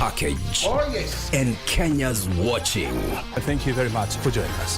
package. Oh, yes. And Kenya's watching. Thank you very much for joining us.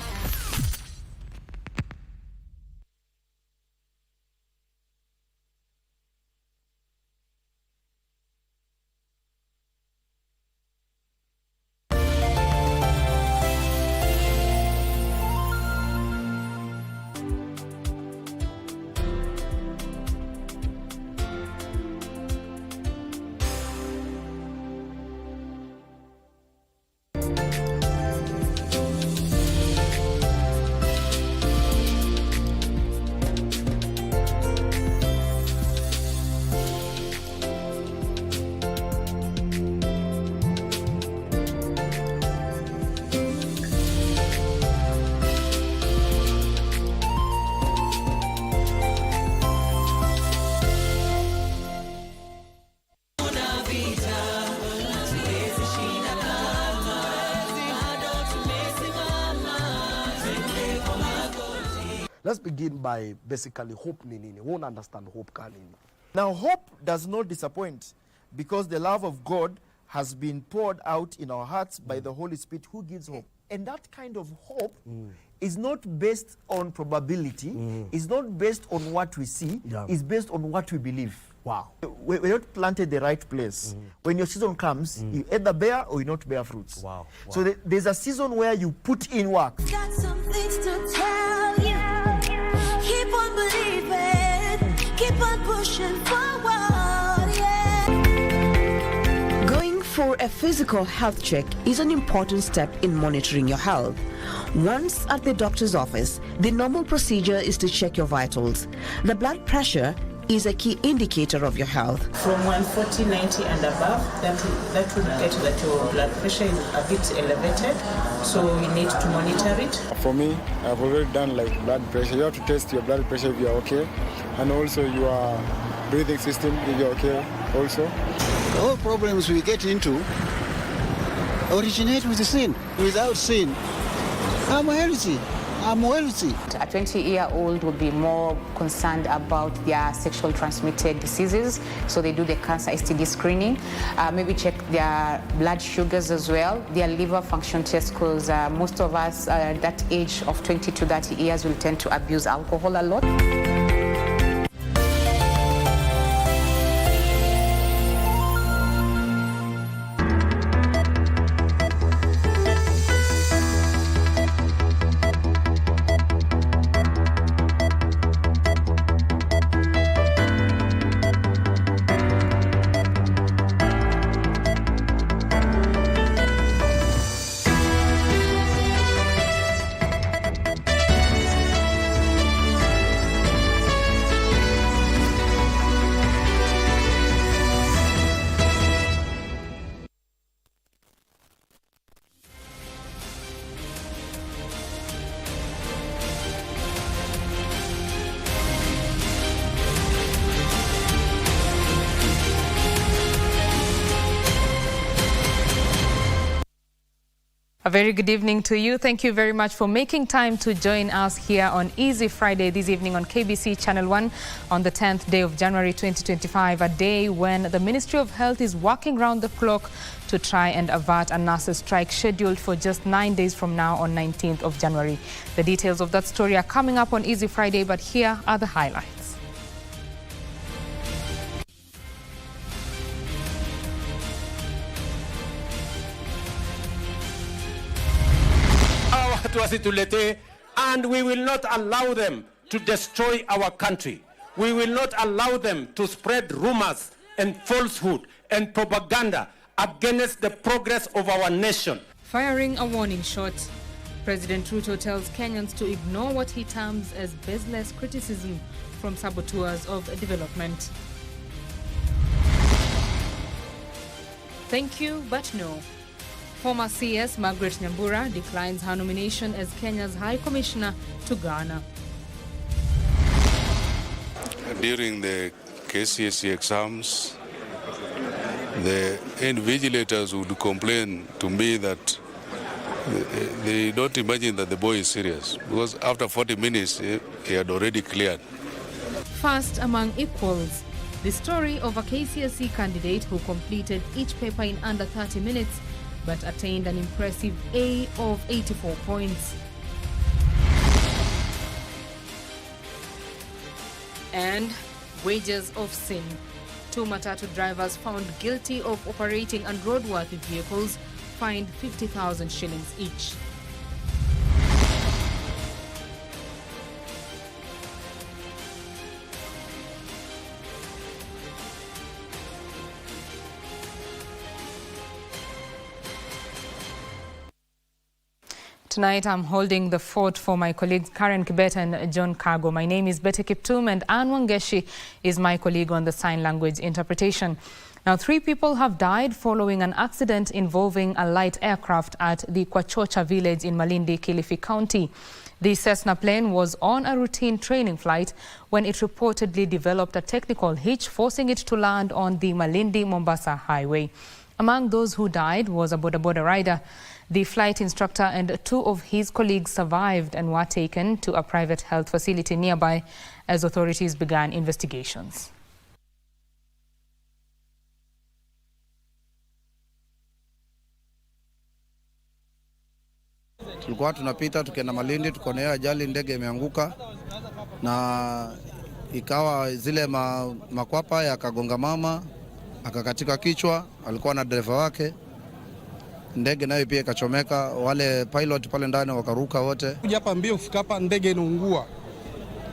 Let's begin by basically hope nini. Won't understand hope kanini. Now hope does not disappoint because the love of God has been poured out in our hearts by the Holy Spirit who gives hope. And that kind of hope is not based on probability, is not based on what we see, it's based on what we believe. Wow. We're not planted the right place. When your season comes, you either bear or you not bear fruits. Wow. So there's a season where you put in work. Got some things to tell you. Keep on believing, keep on pushing forward, yeah. Going for a physical health check is an important step in monitoring your health. Once at the doctor's office, the normal procedure is to check your vitals. The blood pressure is a key indicator of your health. From 140, 90 and above, that would get that your blood pressure is a bit elevated, so we need to monitor it. For me, I've already done like blood pressure. You have to test your blood pressure if you're okay, and also your breathing system if you're okay also. All problems we get into originate with sin. Without sin, I'm healthy. I'm wealthy. A 20-year-old would be more concerned about their sexual transmitted diseases, so they do the cancer STD screening, maybe check their blood sugars as well, their liver function tests, because most of us at that age of 20 to 30 years will tend to abuse alcohol a lot. A very good evening to you. Thank you very much for making time to join us here on Easy Friday this evening on KBC Channel 1 on the 10th day of January 2025, a day when the Ministry of Health is working round the clock to try and avert a nurses' strike scheduled for just 9 days from now on 19th of January. The details of that story are coming up on Easy Friday, but here are the highlights. And we will not allow them to destroy our country. We will not allow them to spread rumors and falsehood and propaganda against the progress of our nation. Firing a warning shot, President Ruto tells Kenyans to ignore what he terms as baseless criticism from saboteurs of development. Thank you, but no. Former CS Margaret Nyambura declines her nomination as Kenya's High Commissioner to Ghana. During the KCSE exams, the invigilators would complain to me that they don't imagine that the boy is serious, because after 40 minutes, he had already cleared. First among equals, The story of a KCSE candidate who completed each paper in under 30 minutes but attained an impressive A of 84 points. And wages of sin. 2 matatu drivers found guilty of operating unroadworthy vehicles fined 50,000 shillings each. Tonight, I'm holding the fort for my colleagues Karen Kibet and John Kago. My name is Betty Kiptum, and Anne Wangeshi is my colleague on the sign language interpretation. Now, 3 people have died following an accident involving a light aircraft at the Kwachocha village in Malindi, Kilifi County. The Cessna plane was on a routine training flight when it reportedly developed a technical hitch, forcing it to land on the Malindi-Mombasa highway. Among those who died was a boda rider. The flight instructor and 2 of his colleagues survived and were taken to a private health facility nearby as authorities began investigations. Tulikuwa tunapita tukienda Malindi, tukaona ajali, ndege imeanguka na ikawa zile makwapa yakagonga mama, akakatika kichwa, alikuwa na dereva wake. Ndege nayo pia ikachomeka, wale pilot pale ndani wakaruka wote. Kuja hapa mbio kufika hapa ndege inaungua.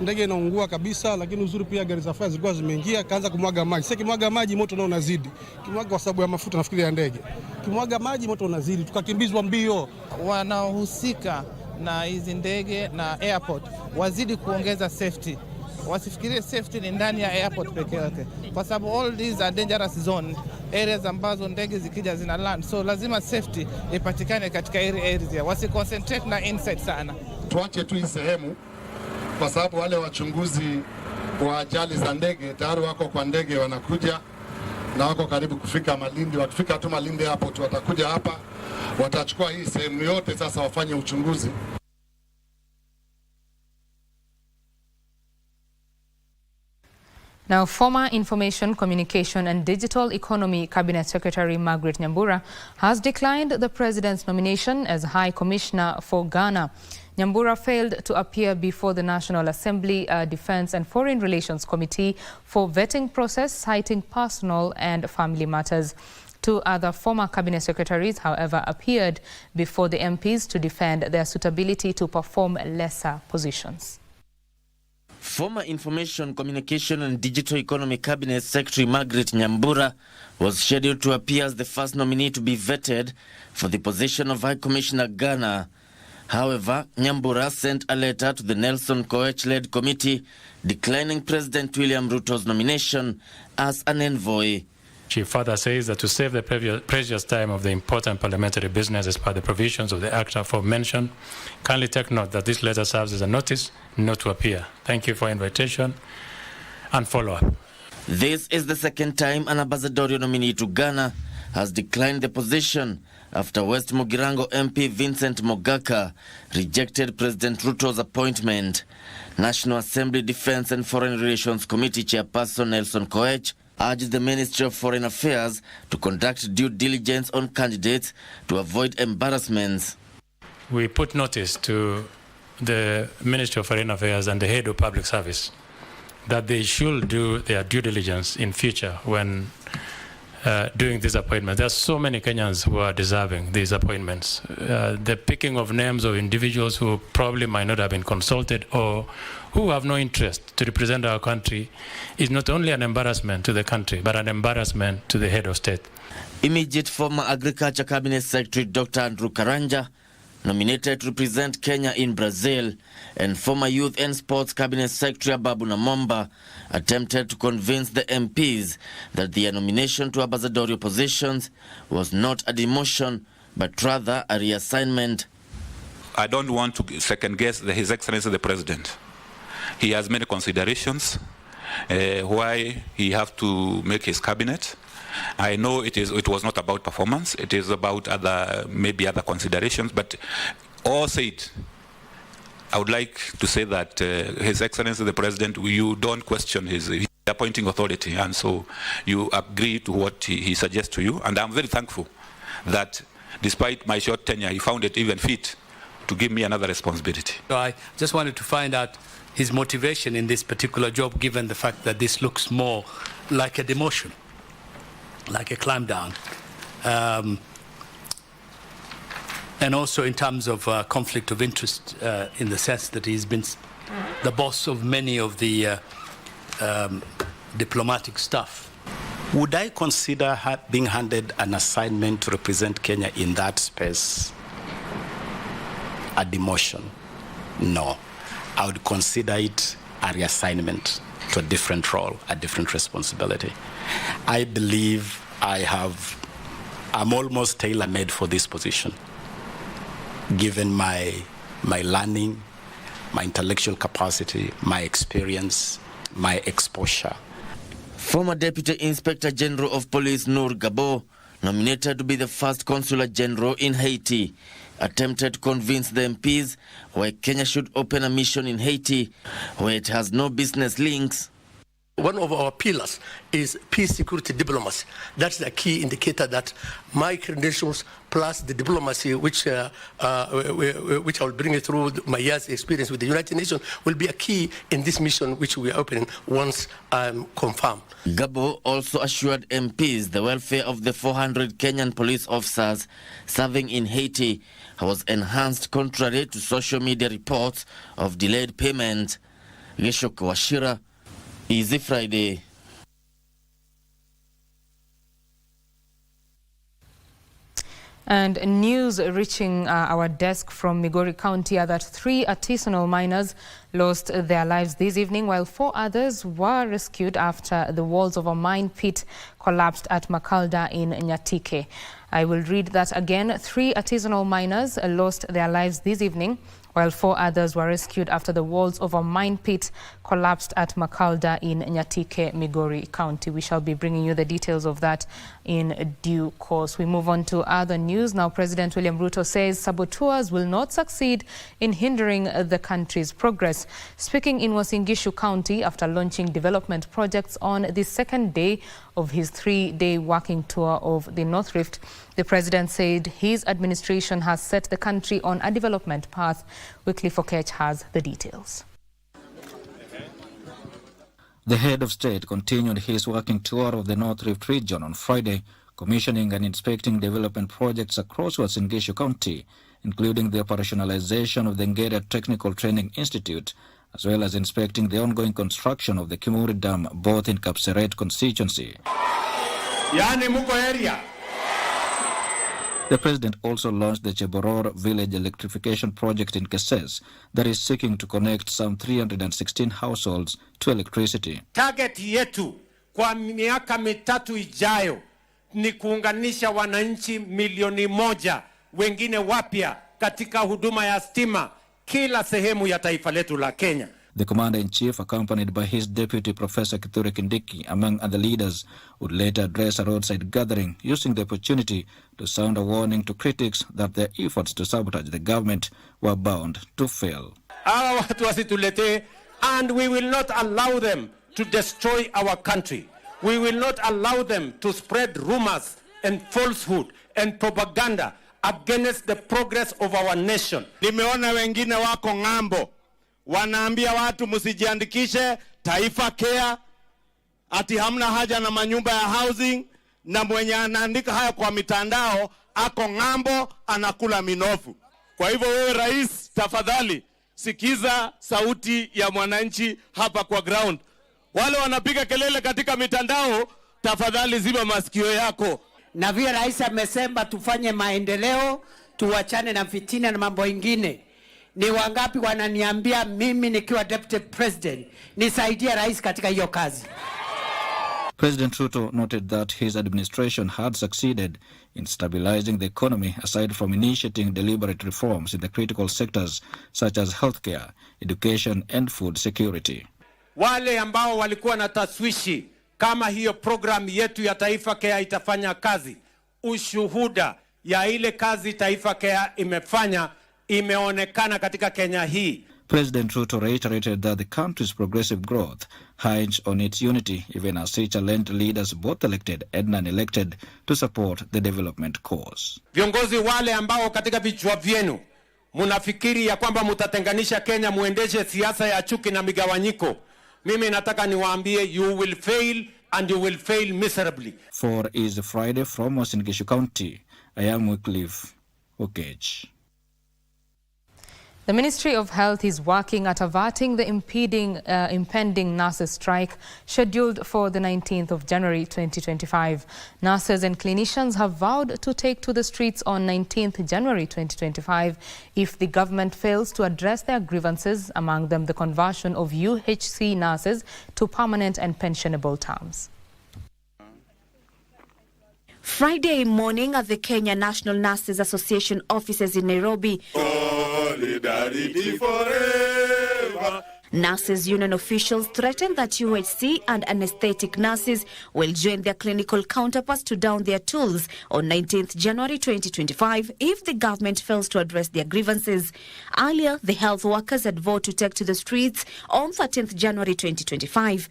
Ndege inaungua kabisa, lakini uzuri pia gari za fire zilikuwa zimeingia, kaanza kumwaga maji. Sasa kimwaga maji moto nao unazidi. Kimwaga kwa sababu ya mafuta nafikiri ya ndege. Kimwaga maji moto unazidi, tukakimbizwa mbio. Wanaohusika na hizi ndege na airport wazidi kuongeza safety. Wasifikirie safety ni ndani ya airport peke yake, kwa sababu all these are dangerous zone areas ambazo ndege zikija zina land, so lazima safety ipatikane katika area. Wasiconcentrate na inside sana. Tuache tu hii sehemu, kwa sababu wale wachunguzi wa ajali za ndege tayari wako kwa ndege, wanakuja na wako karibu kufika Malindi. Wakifika tu Malindi airport watakuja hapa, watachukua hii sehemu yote, sasa wafanye uchunguzi. Now, former Information, Communication and Digital Economy Cabinet Secretary Margaret Nyambura has declined the President's nomination as High Commissioner for Ghana. Nyambura failed to appear before the National Assembly Defense and Foreign Relations Committee for vetting process, citing personal and family matters. 2 other former Cabinet Secretaries, however, appeared before the MPs to defend their suitability to perform lesser positions. Former Information, Communication and Digital Economy Cabinet Secretary Margaret Nyambura was scheduled to appear as the first nominee to be vetted for the position of High Commissioner Ghana. However, Nyambura sent a letter to the Nelson Koech-led committee declining President William Ruto's nomination as an envoy. She further says that to save the precious time of the important parliamentary business as per the provisions of the Act aforementioned, kindly take note that this letter serves as a notice not to appear. Thank you for invitation and follow-up. This is the second time an ambassadorial nominee to Ghana has declined the position after West Mugirango MP Vincent Mogaka rejected President Ruto's appointment. National Assembly Defense and Foreign Relations Committee Chairperson Nelson Koech urged the Ministry of Foreign Affairs to conduct due diligence on candidates to avoid embarrassments. We put notice to the Ministry of Foreign Affairs and the head of public service that they should do their due diligence in future when doing this appointment. There are so many Kenyans who are deserving these appointments. The picking of names of individuals who probably might not have been consulted or who have no interest to represent our country is not only an embarrassment to the country, but an embarrassment to the head of state. Immediate former Agriculture Cabinet Secretary Dr. Andrew Karanja, nominated to represent Kenya in Brazil, and former Youth and Sports Cabinet Secretary Babu Namomba attempted to convince the MPs that their nomination to ambassadorial positions was not a demotion, but rather a reassignment. I don't want to second guess His Excellency the President. He has many considerations why he have to make his cabinet. I know it was not about performance. It is about maybe other considerations. But all said, I would like to say that His Excellency the President, you don't question his appointing authority, and so you agree to what he suggests to you, and I'm very thankful that despite my short tenure, he found it even fit to give me another responsibility. So I just wanted to find out his motivation in this particular job, given the fact that this looks more like a demotion, like a climb down. And also in terms of conflict of interest, in the sense that he's been the boss of many of the diplomatic staff. Would I consider being handed an assignment to represent Kenya in that space a demotion? No. I would consider it a reassignment to a different role, a different responsibility. I believe I'm almost tailor-made for this position, given my learning, my intellectual capacity, my experience, my exposure. Former Deputy Inspector General of Police Noor Gabo, nominated to be the first Consular General in Haiti, attempted to convince the MPs why Kenya should open a mission in Haiti where it has no business links. One of our pillars is peace, security, diplomacy. That's the key indicator that my credentials plus the diplomacy, which I will bring it through my years' experience with the United Nations, will be a key in this mission which we are opening once I'm confirmed. Gabo also assured MPs the welfare of the 400 Kenyan police officers serving in Haiti was enhanced contrary to social media reports of delayed payment. Yeshok Washira, Easy Friday. And news reaching our desk from Migori County are that 3 artisanal miners lost their lives this evening, while 4 others were rescued after the walls of a mine pit collapsed at Makalda in Nyatike. I will read that again. 3 artisanal miners lost their lives this evening, while 4 others were rescued after the walls of a mine pit collapsed at Makalda in Nyatike, Migori County. We shall be bringing you the details of that in due course. We move on to other news. Now, President William Ruto says saboteurs will not succeed in hindering the country's progress. Speaking in Uasin Gishu County after launching development projects on the second day of his 3-day working tour of the North Rift, the president said his administration has set the country on a development path. Wycliffe Okech has the details. The head of state continued his working tour of the North Rift region on Friday, commissioning and inspecting development projects across Uasin Gishu County, including the operationalization of the Ngera Technical Training Institute, as well as inspecting the ongoing construction of the Kimuri Dam, both in Kapseret constituency. Yani muko area. The president also launched the Cheboror village electrification project in Keses that is seeking to connect some 316 households to electricity. Target yetu kwa miaka mitatu ijayo ni kuunganisha wananchi 1,000,000 wengine wapya katika huduma ya stima kila sehemu ya taifa letu la Kenya. The commander-in-chief, accompanied by his deputy Professor Kithure Kindiki, among other leaders, would later address a roadside gathering, using the opportunity to sound a warning to critics that their efforts to sabotage the government were bound to fail. Hawa watu wasitulete, and we will not allow them to destroy our country. We will not allow them to spread rumors and falsehood and propaganda against the progress of our nation. Nimeona wengine wako ng'ambo wanaambia watu msijiandikishe Taifa Care, ati hamna haja na manyumba ya housing, na mwenye anaandika haya kwa mitandao ako ng'ambo anakula minofu. Kwa hivyo wewe rais, tafadhali sikiza sauti ya mwananchi hapa kwa ground. Wale wanapiga kelele katika mitandao, tafadhali ziba masikio yako. Na vile rais amesema tufanye maendeleo, tuachane na fitina na mambo ingine. Ni wangapi wananiambia mimi nikiwa deputy president nisaidie rais katika hiyo kazi? President Ruto noted that his administration had succeeded in stabilizing the economy aside from initiating deliberate reforms in the critical sectors such as healthcare, education and food security. Wale ambao walikuwa na taswishi kama hiyo program yetu ya Taifa Care itafanya kazi, ushuhuda ya ile kazi Taifa Care imefanya imeonekana katika Kenya hii. President Ruto reiterated that the country's progressive growth hinges on its unity, even as he challenged leaders, both elected and non-elected, to support the development cause. Viongozi wale ambao katika vichwa vyenu munafikiri ya kwamba mutatenganisha Kenya, muendeshe siasa ya chuki na migawanyiko, mimi nataka niwaambie, you will fail and you will fail miserably. For Easy Friday from Uasin Gishu County, I am Wycliffe Okech. The Ministry of Health is working at averting the impending nurses' strike scheduled for the 19th of January 2025. Nurses and clinicians have vowed to take to the streets on 19th January 2025 if the government fails to address their grievances, among them the conversion of UHC nurses to permanent and pensionable terms. Friday morning at the Kenya National Nurses Association offices in Nairobi, Solidarity forever. Nurses Union officials threatened that UHC and anesthetic nurses will join their clinical counterparts to down their tools on 19th January 2025 if the government fails to address their grievances. Earlier, the health workers had vowed to take to the streets on 13th January 2025.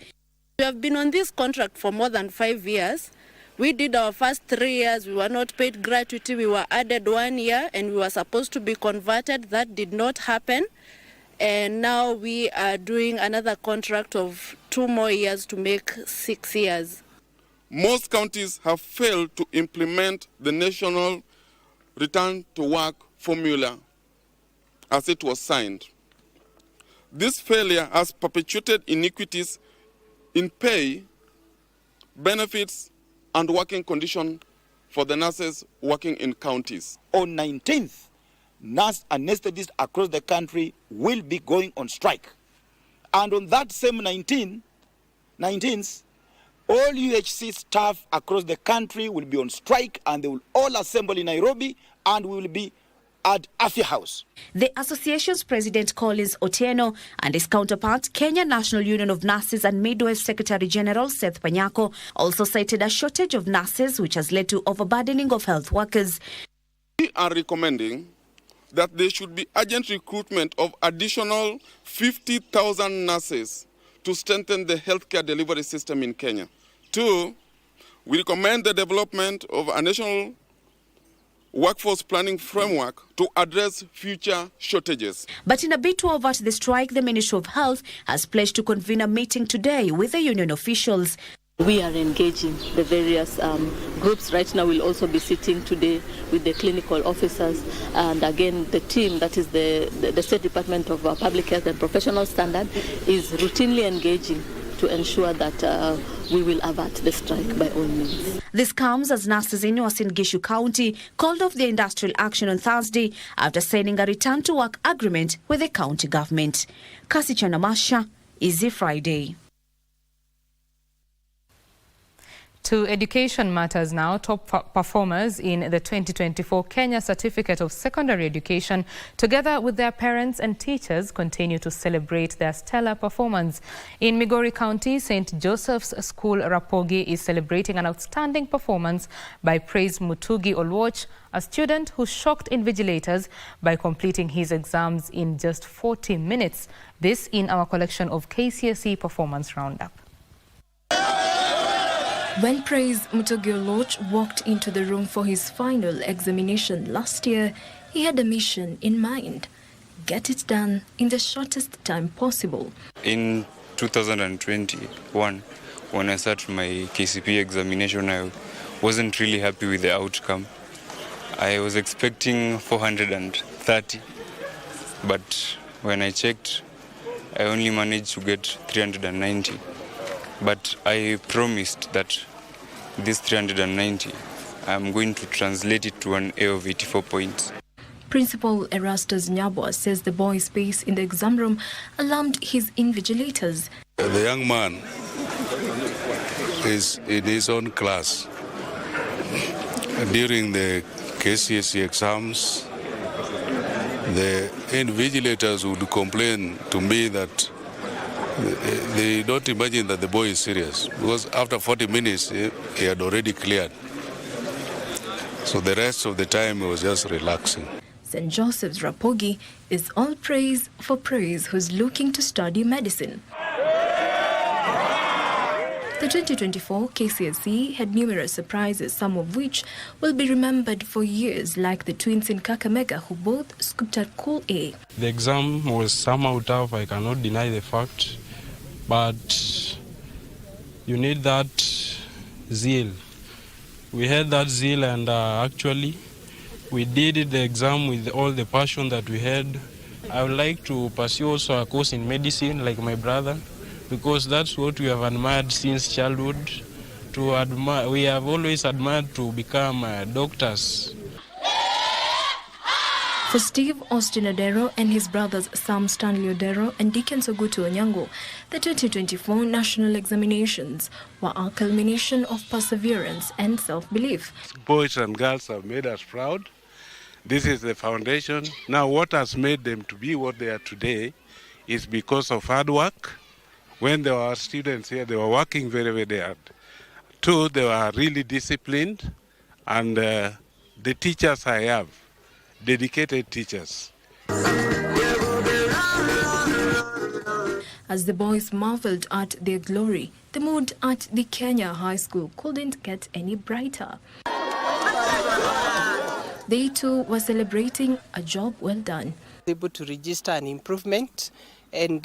We have been on this contract for more than 5 years. We did our first 3 years, we were not paid gratuity, we were added 1 year and we were supposed to be converted. That did not happen. And now we are doing another contract of 2 more years to make 6 years. Most counties have failed to implement the national return to work formula as it was signed. This failure has perpetuated inequities in pay, benefits, and working condition for the nurses working in counties. On 19th, nurse anesthetists across the country will be going on strike. And on that same 19th, all UHC staff across the country will be on strike and they will all assemble in Nairobi and we will be at Afia House. The association's president, Collins Otieno, and his counterpart, Kenya National Union of Nurses and Midwives Secretary General Seth Panyako, also cited a shortage of nurses which has led to overburdening of health workers. We are recommending that there should be urgent recruitment of additional 50,000 nurses to strengthen the healthcare delivery system in Kenya. 2, we recommend the development of a national workforce planning framework to address future shortages. But in a bid to avert the strike, the Ministry of Health has pledged to convene a meeting today with the union officials. We are engaging the various groups. Right now we'll also be sitting today with the clinical officers and again the team, that is the State Department of Public Health and Professional Standard, is routinely engaging to ensure that we will avert the strike by all means. This comes as nurses in Uasin Gishu County called off their industrial action on Thursday after signing a return to work agreement with the county government. Kasi Chanamasha, Easy Friday. To education matters now. Top performers in the 2024 Kenya Certificate of Secondary Education, together with their parents and teachers, continue to celebrate their stellar performance. In Migori County, St. Joseph's School Rapogi is celebrating an outstanding performance by Praise Mutugi Olwoch, a student who shocked invigilators by completing his exams in just 40 minutes. This in our collection of KCSE Performance Roundup. When Praise Mutugi Olwoch walked into the room for his final examination last year, he had a mission in mind: get it done in the shortest time possible. In 2021, when I started my KCPE examination, I wasn't really happy with the outcome. I was expecting 430, but when I checked, I only managed to get 390. But I promised that this 390, I'm going to translate it to an A of 84 points. Principal Erastus Nyabwa says the boy's pace in the exam room alarmed his invigilators. The young man is in his own class. During the KCSE exams, the invigilators would complain to me that they don't imagine that the boy is serious, because after 40 minutes he had already cleared. So the rest of the time he was just relaxing. St. Joseph's Rapogi is all praise for praise who's looking to study medicine. The 2024 KCSE had numerous surprises, some of which will be remembered for years, like the twins in Kakamega who both scooped at Cool A. The exam was somehow tough, I cannot deny the fact, but you need that zeal. We had that zeal, and actually we did the exam with all the passion that we had. I would like to pursue also a course in medicine like my brother, because that's what we have admired since childhood. We have always admired to become doctors. For Steve Austin Odero and his brothers Sam Stanley Odero and Dickens Ogutu Onyango, the 2024 national examinations were a culmination of perseverance and self-belief. Boys and girls have made us proud. This is the foundation. Now what has made them to be what they are today is because of hard work. When there were students here, they were working very, very hard. Two, they were really disciplined, and the teachers I have, dedicated teachers. As the boys marveled at their glory, the mood at the Kenya High School couldn't get any brighter. They too were celebrating a job well done. Able to register an improvement, and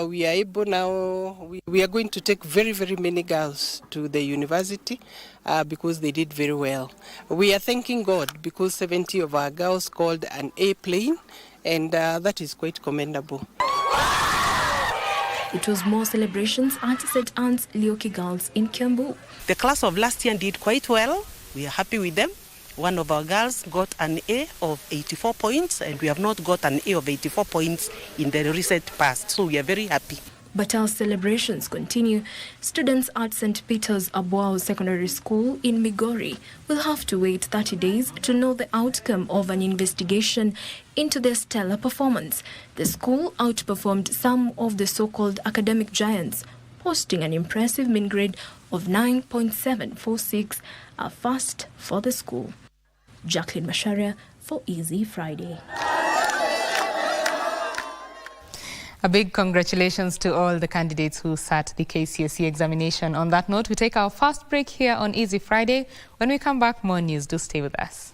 we are able now, we are going to take very, very many girls to the university because they did very well. We are thanking God because 70 of our girls scored an A plane, and that is quite commendable. It was more celebrations at St. Anne's Leoki Girls in Kiambu. The class of last year did quite well. We are happy with them. One of our girls got an A of 84 points, and we have not got an A of 84 points in the recent past, so we are very happy. But our celebrations continue. Students at St. Peter's Abuao Secondary School in Migori will have to wait 30 days to know the outcome of an investigation into their stellar performance. The school outperformed some of the so-called academic giants, posting an impressive mean grade of 9.746, a first for the school. Jacqueline Masharia for Easy Friday. A big congratulations to all the candidates who sat the KCSE examination. On that note, we take our first break here on Easy Friday. When we come back, more news. Do stay with us.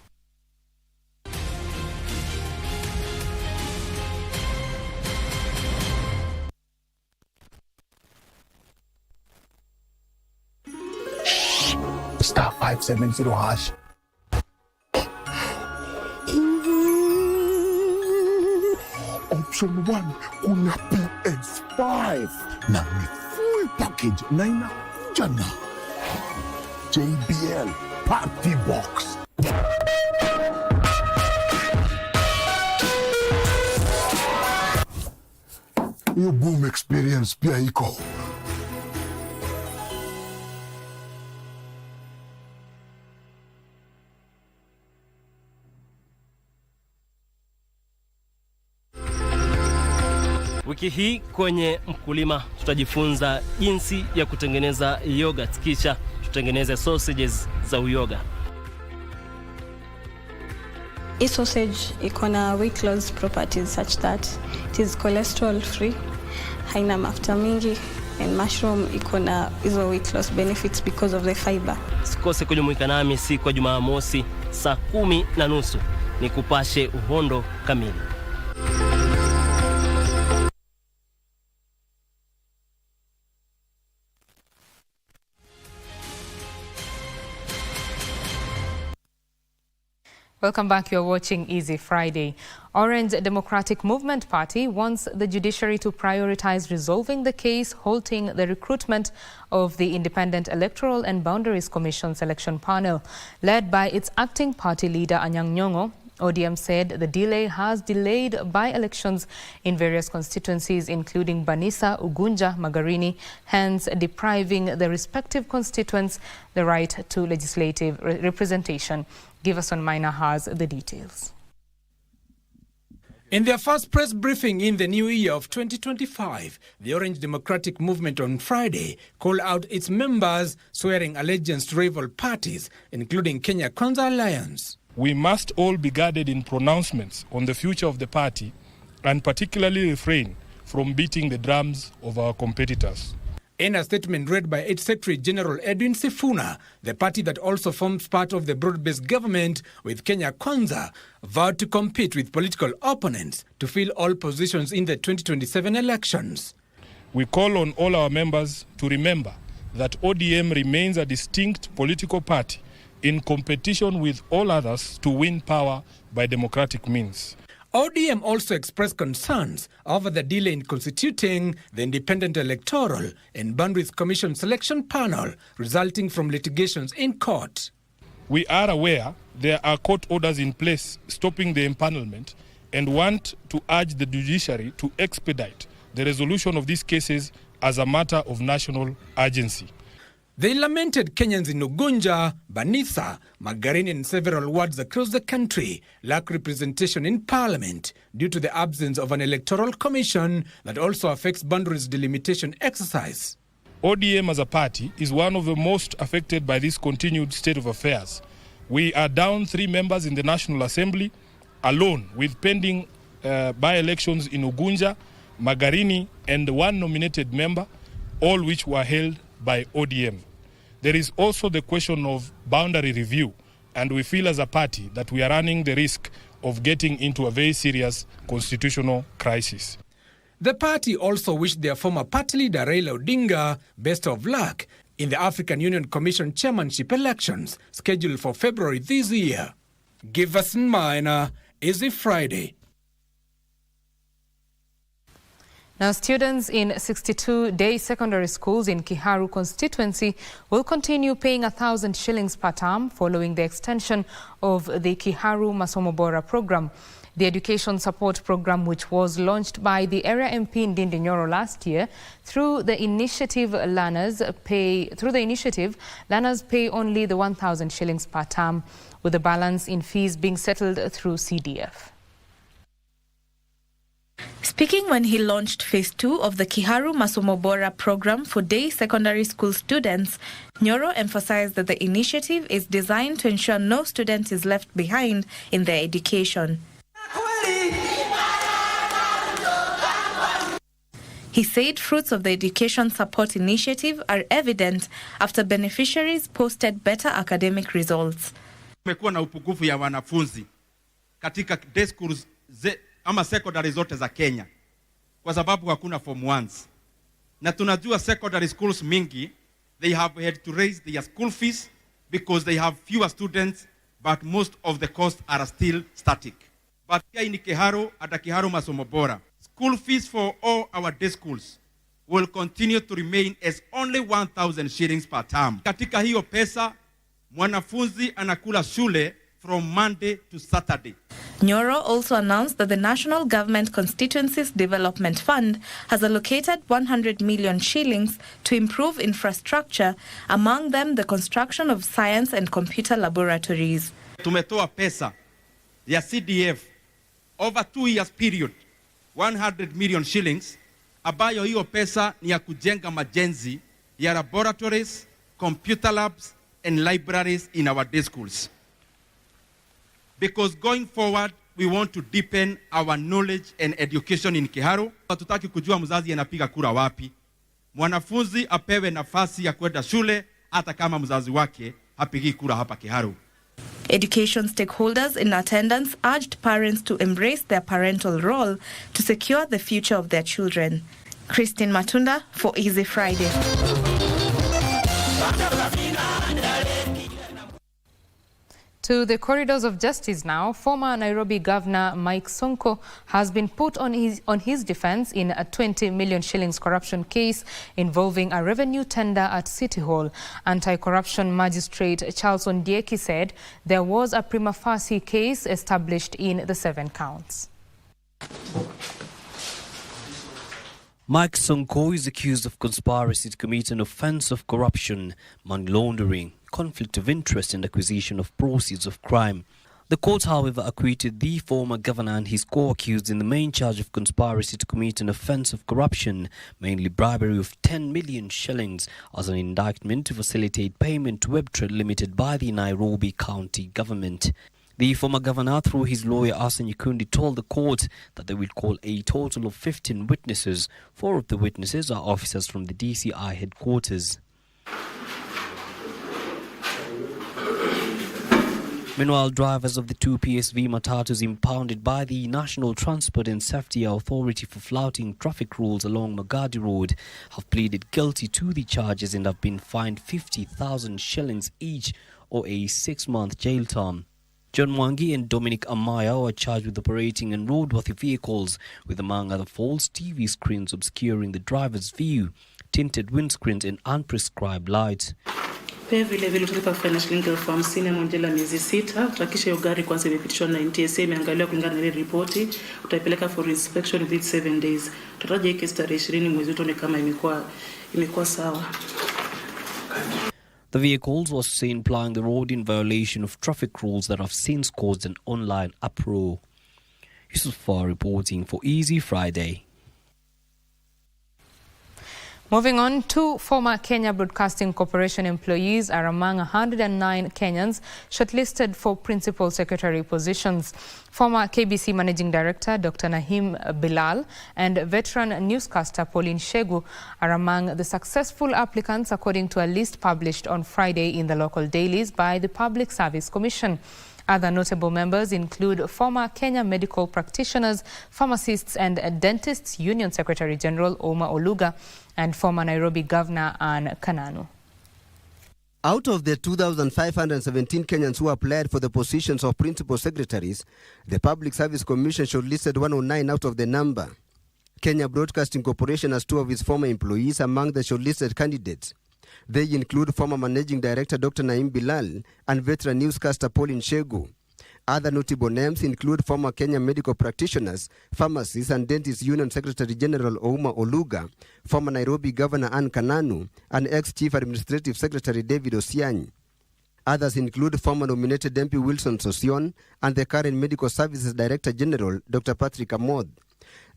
Star 570 hash. Option 1 kuna PS5 na ni full package na inakuja na JBL Party Box. Hiyo boom experience pia iko. Wiki hii kwenye Mkulima tutajifunza jinsi ya kutengeneza yogurt, kisha tutengeneze sausages za uyoga. Hii sausage iko na weight loss properties such that it is cholesterol free, haina mafuta mingi, and mushroom iko na hizo weight loss benefits because of the fiber. Sikose kujumuika nami siku ya Jumamosi saa 10:30 nikupashe uhondo kamili. Welcome back. You're watching Easy Friday. Orange Democratic Movement Party wants the judiciary to prioritize resolving the case halting the recruitment of the Independent Electoral and Boundaries Commission selection panel. Led by its acting party leader Anyang' Nyong'o, ODM said the delay has delayed by-elections in various constituencies, including Banisa, Ugunja, Magarini, hence depriving the respective constituents the right to legislative representation. Giverson Minor has the details. In their first press briefing in the new year of 2025, the Orange Democratic Movement on Friday called out its members swearing allegiance to rival parties, including Kenya Kwanza Alliance. We must all be guarded in pronouncements on the future of the party and particularly refrain from beating the drums of our competitors. In a statement read by its Secretary General Edwin Sifuna, the party that also forms part of the broad-based government with Kenya Kwanza vowed to compete with political opponents to fill all positions in the 2027 elections. We call on all our members to remember that ODM remains a distinct political party in competition with all others to win power by democratic means. ODM also expressed concerns over the delay in constituting the Independent Electoral and Boundaries Commission selection panel resulting from litigations in court. We are aware there are court orders in place stopping the empanelment and want to urge the judiciary to expedite the resolution of these cases as a matter of national urgency. They lamented Kenyans in Ugunja, Banisa, Magarini and several wards across the country lack representation in parliament due to the absence of an electoral commission that also affects boundaries delimitation exercise. ODM as a party is one of the most affected by this continued state of affairs. We are down 3 members in the National Assembly alone with pending by-elections in Ugunja, Magarini and 1 nominated member, all which were held by ODM. There is also the question of boundary review, and we feel as a party that we are running the risk of getting into a very serious constitutional crisis. The party also wished their former party leader Raila Odinga best of luck in the African Union Commission chairmanship elections scheduled for February this year. Giverson Minor, Easy Friday. Now, students in 62-day secondary schools in Kiharu constituency will continue paying 1,000 shillings per term following the extension of the Kiharu Masomo Bora program. The education support program, which was launched by the area MP Ndindi Nyoro last year, through the initiative, learners pay only the 1,000 shillings per term, with the balance in fees being settled through CDF. Speaking when he launched Phase 2 of the Kiharu Masomo Bora program for day secondary school students, Nyoro emphasized that the initiative is designed to ensure no student is left behind in their education. He said fruits of the education support initiative are evident after beneficiaries posted better academic results. Kumekuwa na upungufu ya wanafunzi katika day schools ama secondary zote za Kenya kwa sababu hakuna form 1s, na tunajua secondary schools mingi they have had to raise their school fees because they have fewer students, but most of the costs are still static. But here in Kiharu, at the Kiharu Masomo Bora, school fees for all our day schools will continue to remain as only 1,000 shillings per term. Katika hiyo pesa, mwanafunzi anakula shule from Monday to Saturday. Nyoro also announced that the National Government Constituencies Development Fund has allocated 100 million shillings to improve infrastructure, among them the construction of science and computer laboratories. Tumetoa pesa ya CDF over 2 years period, 100 million shillings, ambayo hiyo pesa ni ya kujenga majenzi ya laboratories, computer labs and libraries in our day schools. Because going forward, we want to deepen our knowledge and education in Kiharu. Hatutaki kujua mzazi anapiga kura wapi. Mwanafunzi apewe nafasi ya kwenda shule hata kama mzazi wake hapigi kura hapa Kiharu. Education stakeholders in attendance urged parents to embrace their parental role to secure the future of their children. Christine Matunda for Easy Friday. To the corridors of justice now, former Nairobi Governor Mike Sonko has been put on his defense in a 20 million shillings corruption case involving a revenue tender at City Hall. Anti-corruption magistrate Charles Ondieki said there was a prima facie case established in the 7 counts. Mike Sonko is accused of conspiracy to commit an offence of corruption, money laundering, conflict of interest and acquisition of proceeds of crime. The court, however, acquitted the former governor and his co-accused in the main charge of conspiracy to commit an offence of corruption, mainly bribery of 10 million shillings, as an indictment to facilitate payment to Webtrade Limited by the Nairobi County government. The former governor, through his lawyer Asan Yukundi, told the court that they will call a total of 15 witnesses. 4 of the witnesses are officers from the DCI headquarters. Meanwhile, drivers of the 2 PSV Matatus impounded by the National Transport and Safety Authority for flouting traffic rules along Magadi Road have pleaded guilty to the charges and have been fined 50,000 shillings each, or a 6-month jail term. John Mwangi and Dominic Amaya are charged with operating unroadworthy vehicles with, among other faults, TV screens obscuring the driver's view, tinted windscreens and unprescribed lights. Pia vile vile tutalipa fine shilingi 50,000 mwendela miezi 6. Utakisha hiyo gari kwanza imepitishwa na NTSA, imeangaliwa kulingana na ile ripoti, utaipeleka for inspection within 7 days. Tutaraja hii kesi tarehe 20 mwezi tuone kama imekuwa sawa. The vehicles were seen plying the road in violation of traffic rules that have since caused an online uproar. Yusuf Far reporting for Easy Friday. Moving on, 2 former Kenya Broadcasting Corporation employees are among 109 Kenyans shortlisted for principal secretary positions. Former KBC Managing Director Dr. Nahim Bilal and veteran newscaster Pauline Shegu are among the successful applicants, according to a list published on Friday in the local dailies by the Public Service Commission. Other notable members include former Kenya medical practitioners, pharmacists and dentists Union Secretary General Omar Oluga and former Nairobi Governor Anne Kananu. Out of the 2,517 Kenyans who applied for the positions of principal secretaries, the Public Service Commission shortlisted 109 out of the number. Kenya Broadcasting Corporation has 2 of its former employees among the shortlisted candidates. They include former Managing Director Dr. Naim Bilal and veteran newscaster Pauline Shegu. Other notable names include former Kenya medical practitioners, pharmacists and dentists Union Secretary General Ouma Oluga, former Nairobi Governor Anne Kananu, and ex-Chief Administrative Secretary David Osiany. Others include former nominated MP Wilson Sosion and the current Medical Services Director General Dr. Patrick Amoth.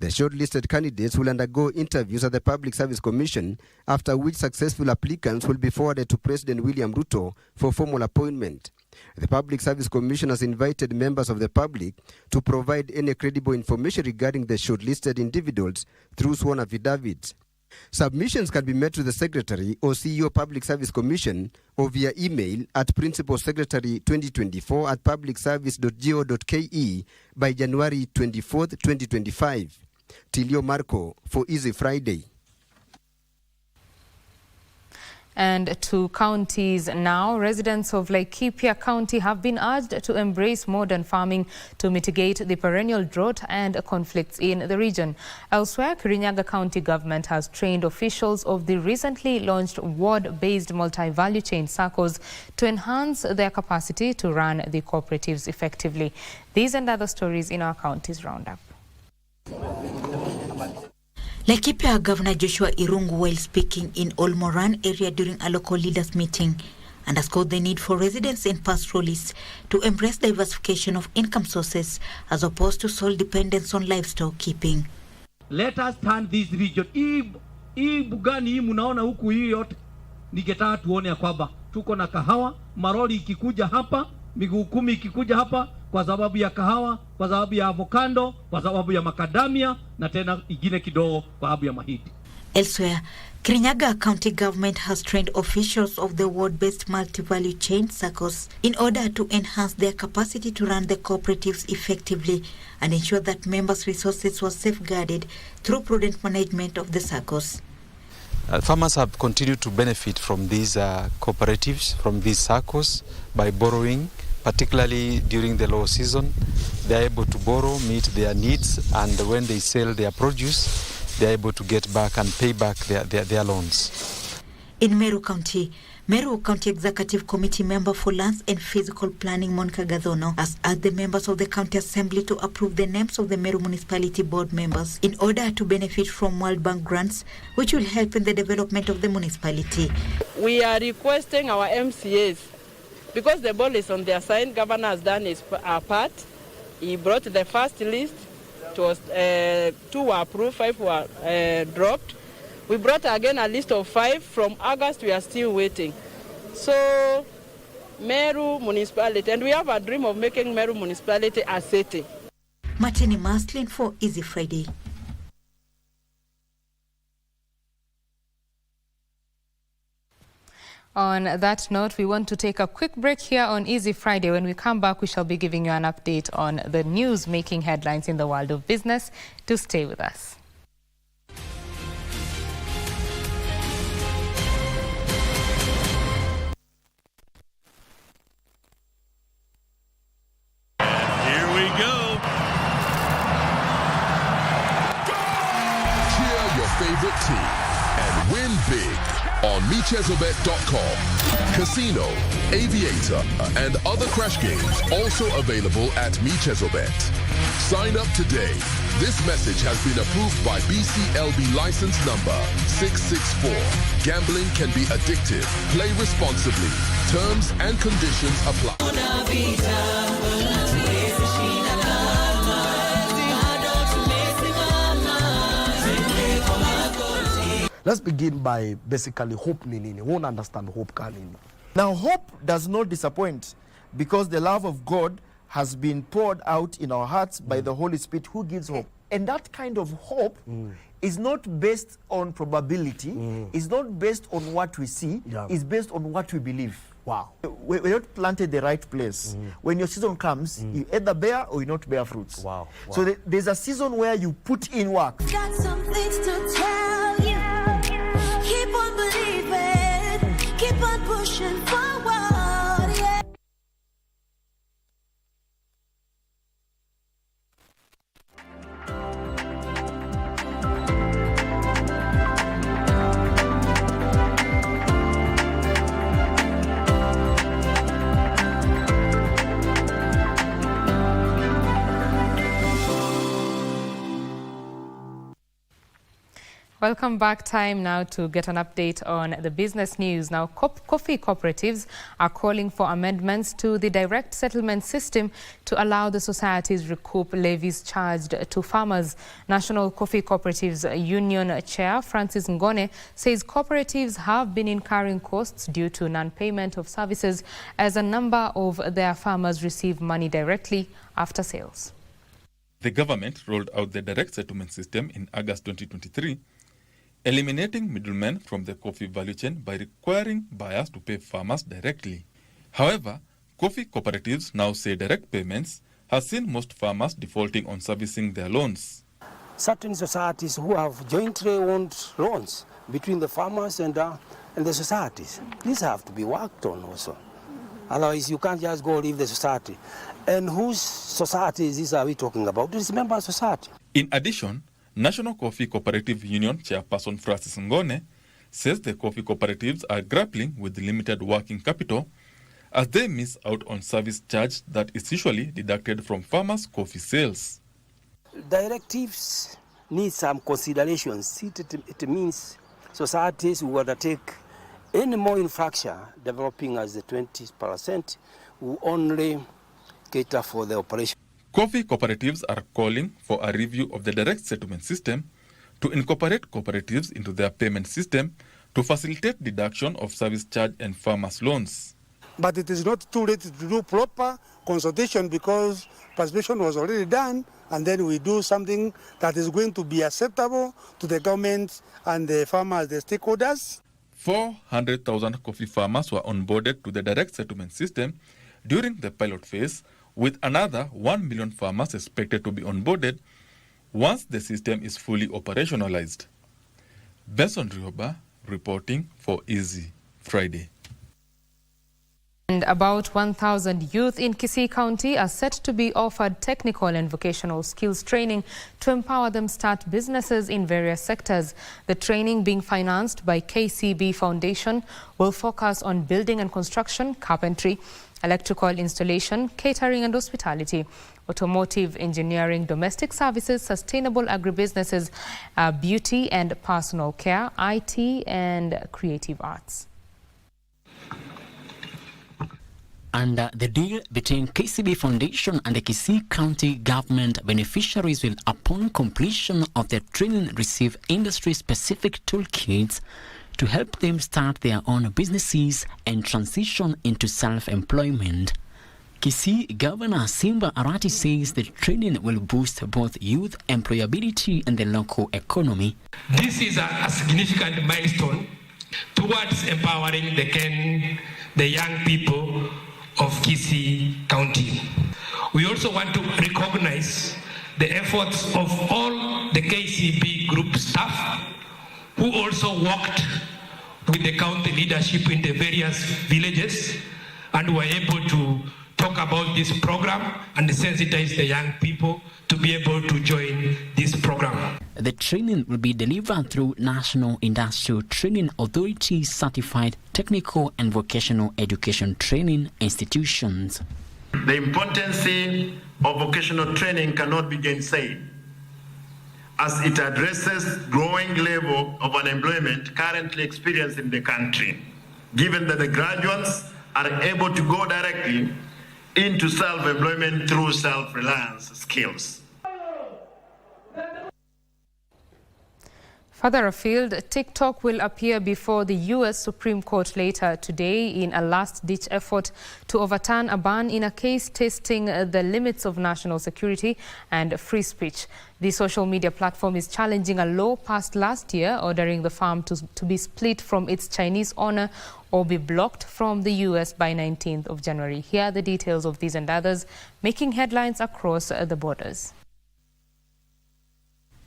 The shortlisted candidates will undergo interviews at the Public Service Commission, after which successful applicants will be forwarded to President William Ruto for formal appointment. The Public Service Commission has invited members of the public to provide any credible information regarding the shortlisted individuals through sworn affidavits. Submissions can be made to the Secretary or CEO Public Service Commission or via email at principalsecretary2024@publicservice.go.ke by January 24, 2025. Tilio Marco for Easy Friday. And to counties now, residents of Laikipia County have been urged to embrace modern farming to mitigate the perennial drought and conflicts in the region. Elsewhere, Kirinyaga County government has trained officials of the recently launched ward-based multi-value chain SACCOs to enhance their capacity to run the cooperatives effectively. These and other stories in our county's roundup. Laikipia Governor Joshua Irungu, while speaking in Olmoran area during a local leaders meeting, underscored the need for residents and pastoralists to embrace diversification of income sources as opposed to sole dependence on livestock keeping. Let us turn this region. Hii bugani hii munaona huku hii yote, ningetaka tuone ya kwamba tuko na kahawa, maroli ikikuja hapa, miguu 10 ikikuja hapa kwa sababu ya kahawa, kwa sababu ya avocado, kwa sababu ya macadamia na tena ingine kidogo kwa sababu ya mahindi. Elsewhere, Kirinyaga County government has trained officials of the ward-based multi-value chain SACCOs in order to enhance their capacity to run the cooperatives effectively and ensure that members' resources were safeguarded through prudent management of the SACCOs. Farmers have continued to benefit from these cooperatives, from these SACCOs, by borrowing, particularly during the low season. They are able to borrow, meet their needs, and when they sell their produce, they are able to get back and pay back their loans. In Meru County Executive Committee member for Lands and Physical Planning, Monica Gadhono, has asked the members of the County Assembly to approve the names of the Meru Municipality Board members in order to benefit from World Bank grants, which will help in the development of the municipality. We are requesting our MCAs, because the ball is on their side. Governor has done his part. He brought the first list. It was 2 were approved, 5 were dropped. We brought again a list of 5. From August, we are still waiting. So Meru municipality, and we have a dream of making Meru municipality a city. Martini Maslin for Easy Friday. On that note, we want to take a quick break here on Easy Friday. When we come back, we shall be giving you an update on the news making headlines in the world of business. Do stay with us. Here we go. Cheer your favorite team and win big on MeChezoBet.com. Casino, Aviator, and other crash games also available at MeChezobet. Sign up today. This message has been approved by BCLB license number 664. Gambling can be addictive. Play responsibly. Terms and conditions apply. Let's begin by basically hope nini. We won't understand hope kanini. Now hope does not disappoint because the love of God has been poured out in our hearts by the Holy Spirit who gives hope. And that kind of hope is not based on probability, is not based on what we see, is based on what we believe. Wow. We're not planted the right place. When your season comes, you either bear or you not bear fruits. Wow. So there's a season where you put in work. Got some things to tell you. Keep on believing, keep on pushing forward, yeah. Welcome back. Time now to get an update on the business news. Now, coffee cooperatives are calling for amendments to the direct settlement system to allow the societies recoup levies charged to farmers. National Coffee Cooperatives Union Chair Francis Ngone says cooperatives have been incurring costs due to non-payment of services as a number of their farmers receive money directly after sales. The government rolled out the direct settlement system in August 2023, eliminating middlemen from the coffee value chain by requiring buyers to pay farmers directly. However, coffee cooperatives now say direct payments has seen most farmers defaulting on servicing their loans. Certain societies who have jointly owned loans between the farmers and the societies, these have to be worked on also. Otherwise, you can't just go leave the society. And whose societies these are we talking about? This is member society. In addition, National Coffee Cooperative Union Chairperson Francis Ngone says the coffee cooperatives are grappling with limited working capital as they miss out on service charge that is usually deducted from farmers' coffee sales. Directives need some considerations. It means societies who undertake any more infraction developing as the 20% who only cater for the operation. Coffee cooperatives are calling for a review of the direct settlement system to incorporate cooperatives into their payment system to facilitate deduction of service charge and farmers' loans. But it is not too late to do proper consultation because participation was already done, and then we do something that is going to be acceptable to the government and the farmers, the stakeholders. 400,000 coffee farmers were onboarded to the direct settlement system during the pilot phase, with another 1 million farmers expected to be onboarded once the system is fully operationalized. Benson Rioba reporting for Easy Friday. And about 1,000 youth in Kisii County are set to be offered technical and vocational skills training to empower them start businesses in various sectors. The training, being financed by KCB Foundation, will focus on building and construction, carpentry, electrical installation, catering and hospitality, automotive engineering, domestic services, sustainable agribusinesses, beauty and personal care, IT and creative arts. And the deal between KCB Foundation and the Kisii County government beneficiaries will, upon completion of their training, receive industry-specific toolkits to help them start their own businesses and transition into self-employment. Kisii Governor Simba Arati says the training will boost both youth employability and the local economy. This is a significant milestone towards empowering the young people of Kisii County. We also want to recognize the efforts of all the KCB group staff who also worked with the county leadership in the various villages and were able to talk about this program and sensitize the young people to be able to join this program. The training will be delivered through National Industrial Training Authority certified technical and vocational education training institutions. The importance of vocational training cannot be gainsaid, as it addresses growing level of unemployment currently experienced in the country, given that the graduates are able to go directly into self-employment through self-reliance skills. Further afield, TikTok will appear before the U.S. Supreme Court later today in a last-ditch effort to overturn a ban in a case testing the limits of national security and free speech. The social media platform is challenging a law passed last year ordering the firm to be split from its Chinese owner or be blocked from the U.S. by 19th of January. Here are the details of these and others making headlines across the borders.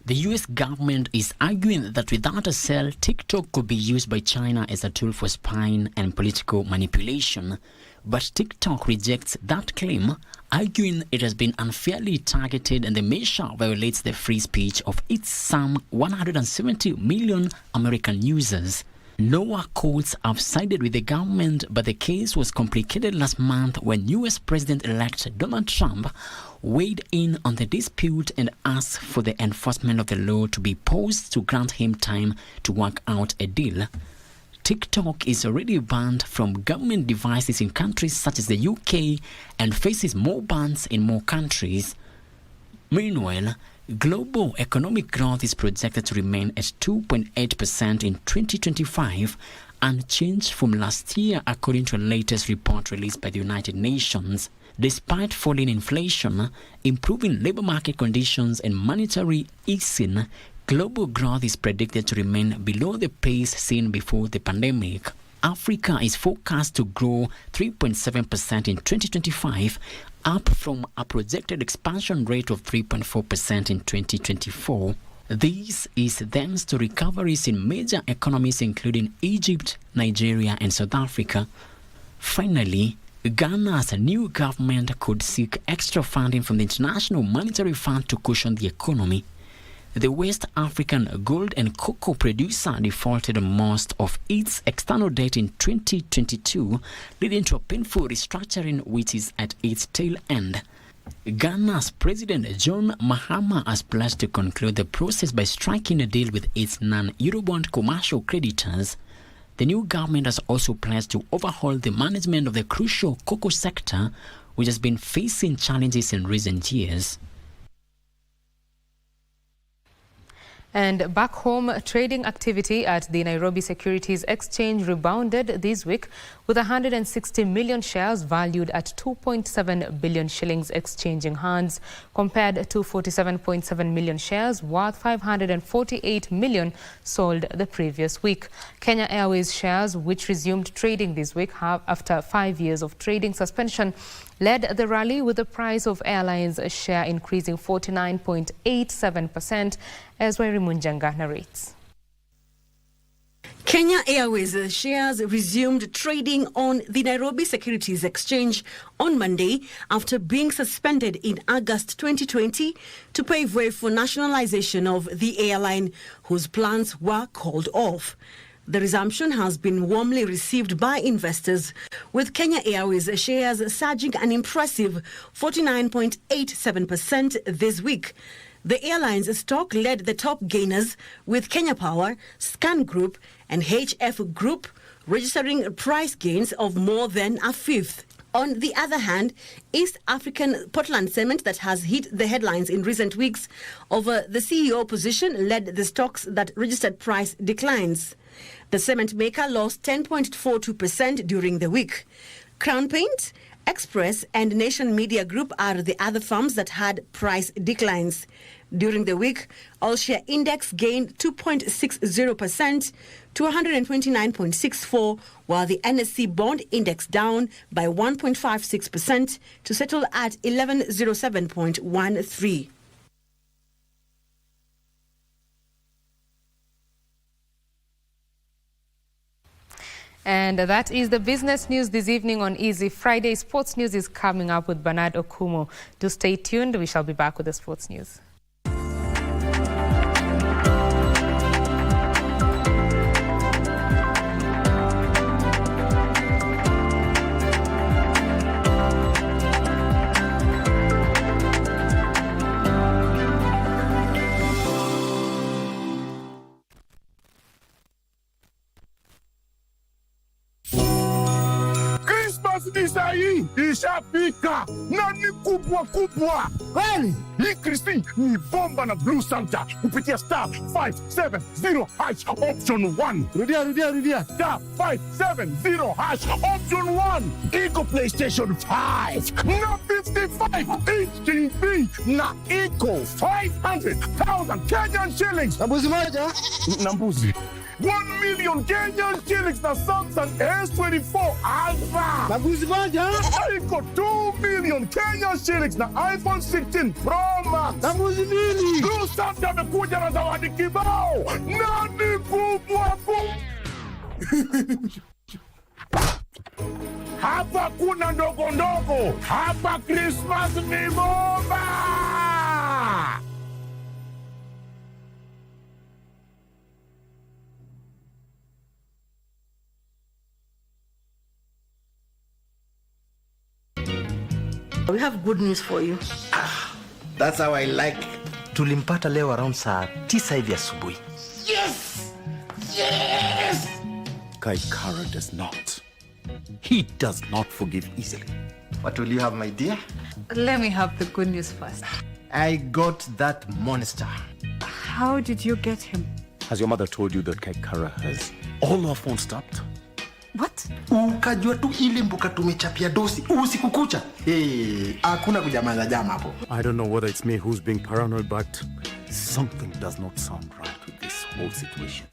The U.S. government is arguing that without a sale, TikTok could be used by China as a tool for spying and political manipulation. But TikTok rejects that claim, arguing it has been unfairly targeted and the measure violates the free speech of its some 170 million American users. Lower courts have sided with the government, but the case was complicated last month when U.S. President-elect Donald Trump weighed in on the dispute and asked for the enforcement of the law to be paused to grant him time to work out a deal. TikTok is already banned from government devices in countries such as the UK and faces more bans in more countries. Meanwhile, global economic growth is projected to remain at 2.8% in 2025, unchanged from last year according to a latest report released by the United Nations. Despite falling inflation, improving labor market conditions and monetary easing, global growth is predicted to remain below the pace seen before the pandemic. Africa is forecast to grow 3.7% in 2025, up from a projected expansion rate of 3.4% in 2024. This is thanks to recoveries in major economies including Egypt, Nigeria, and South Africa. Finally, Ghana's new government could seek extra funding from the International Monetary Fund to cushion the economy. The West African gold and cocoa producer defaulted on most of its external debt in 2022, leading to a painful restructuring which is at its tail end. Ghana's President John Mahama has pledged to conclude the process by striking a deal with its non-Eurobond commercial creditors. The new government has also pledged to overhaul the management of the crucial cocoa sector, which has been facing challenges in recent years. And back home, trading activity at the Nairobi Securities Exchange rebounded this week with 160 million shares valued at 2.7 billion shillings exchanging hands, compared to 47.7 million shares worth 548 million sold the previous week. Kenya Airways shares, which resumed trading this week after 5 years of trading suspension, led the rally with the price of airlines share increasing 49.87%, as Munjanga narrates. Kenya Airways shares resumed trading on the Nairobi Securities Exchange on Monday after being suspended in August 2020 to pave way for nationalization of the airline, whose plans were called off. The resumption has been warmly received by investors, with Kenya Airways shares surging an impressive 49.87% this week. The airline's stock led the top gainers, with Kenya Power, Scan Group and HF Group registering price gains of more than a fifth. On the other hand, East African Portland Cement, that has hit the headlines in recent weeks over the CEO position, led the stocks that registered price declines. The The cement maker lost 10.42% during the week. Crown Paint, Express and Nation Media Group are the other firms that had price declines. During the week, all-share index gained 2.60% to 129.64, while the NSC bond index down by 1.56% to settle at 1107.13. And that is the business news this evening on Easy Friday. Sports news is coming up with Bernard Okumo. Do stay tuned. We shall be back with the sports news. Isa hii ishafika na ni kubwa kubwa. Kweli hii Kristi ni bomba na Blue Santa kupitia star 570 hash option 1. Rudia star 570 hash option 1. Iko PlayStation 5 na 55 inch TV na iko 500,000 Kenyan shillings. Nambuzi moja nambuzi 1 million Kenyan shillings na Samsung S24 Ultra. Naguzi moja. Iko 2 million Kenyan shillings na iPhone 16 Pro Max. Naguzi mbili. Blue Santa amekuja na zawadi kibao. Nani kubwa hapa kuna ndogo ndogo. Hapa Christmas ni bomba. We have good news for you. That's how I like. Tulimpata leo around saa 9 hivi asubuhi. Yes! Yes! Kaikara does not. He does not forgive easily. What will you have, my dear? Let me have the good news first. I got that monster. How did you get him? Has your mother told you that Kaikara has all her phones stopped? What? Ukajua tu ile mbuka tumechapia dosi usiku kucha. Hakuna kujamaza jama hapo. I don't know whether it's me who's being paranoid, but something does not sound right with this whole situation.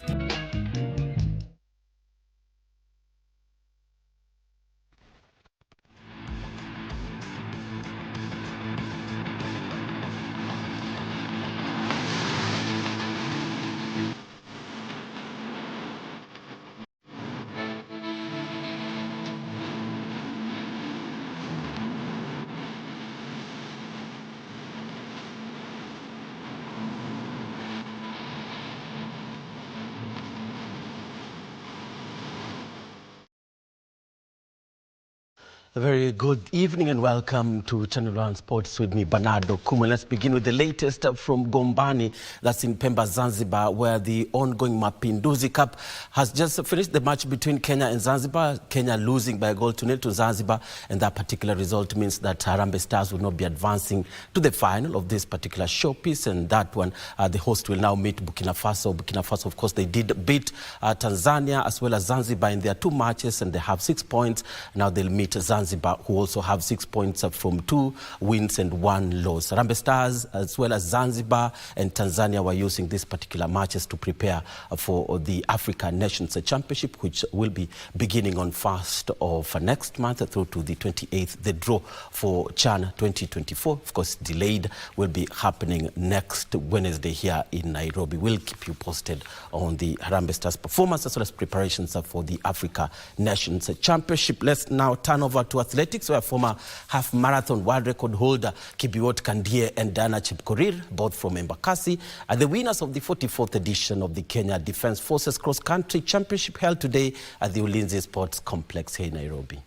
A very good evening and welcome to Channel 1 Sports with me, Bernard Okumo. Let's begin with the latest from Gombani, that's in Pemba, Zanzibar, where the ongoing Mapinduzi Cup has just finished the match between Kenya and Zanzibar. Kenya losing by a goal to nil to Zanzibar, and that particular result means that Harambee Stars will not be advancing to the final of this particular showpiece, and that one, the host will now meet Burkina Faso. Burkina Faso, of course, they did beat Tanzania as well as Zanzibar in their two matches, and they have 6 points. Now they'll meet Zanzibar, who also have 6 points from 2 wins and 1 loss. Harambee Stars, as well as Zanzibar and Tanzania, were using these particular matches to prepare for the Africa Nations Championship, which will be beginning on 1st of next month through to the 28th. The draw for CHAN 2024, of course, delayed, will be happening next Wednesday here in Nairobi. We'll keep you posted on the Harambee Stars performance as well as preparations for the Africa Nations Championship. Let's now turn over to athletics, where former half-marathon world record holder Kibiwot Kandie and Diana Chepkorir, both from Embakasi, are the winners of the 44th edition of the Kenya Defence Forces Cross Country Championship held today at the Ulinzi Sports Complex here in Nairobi.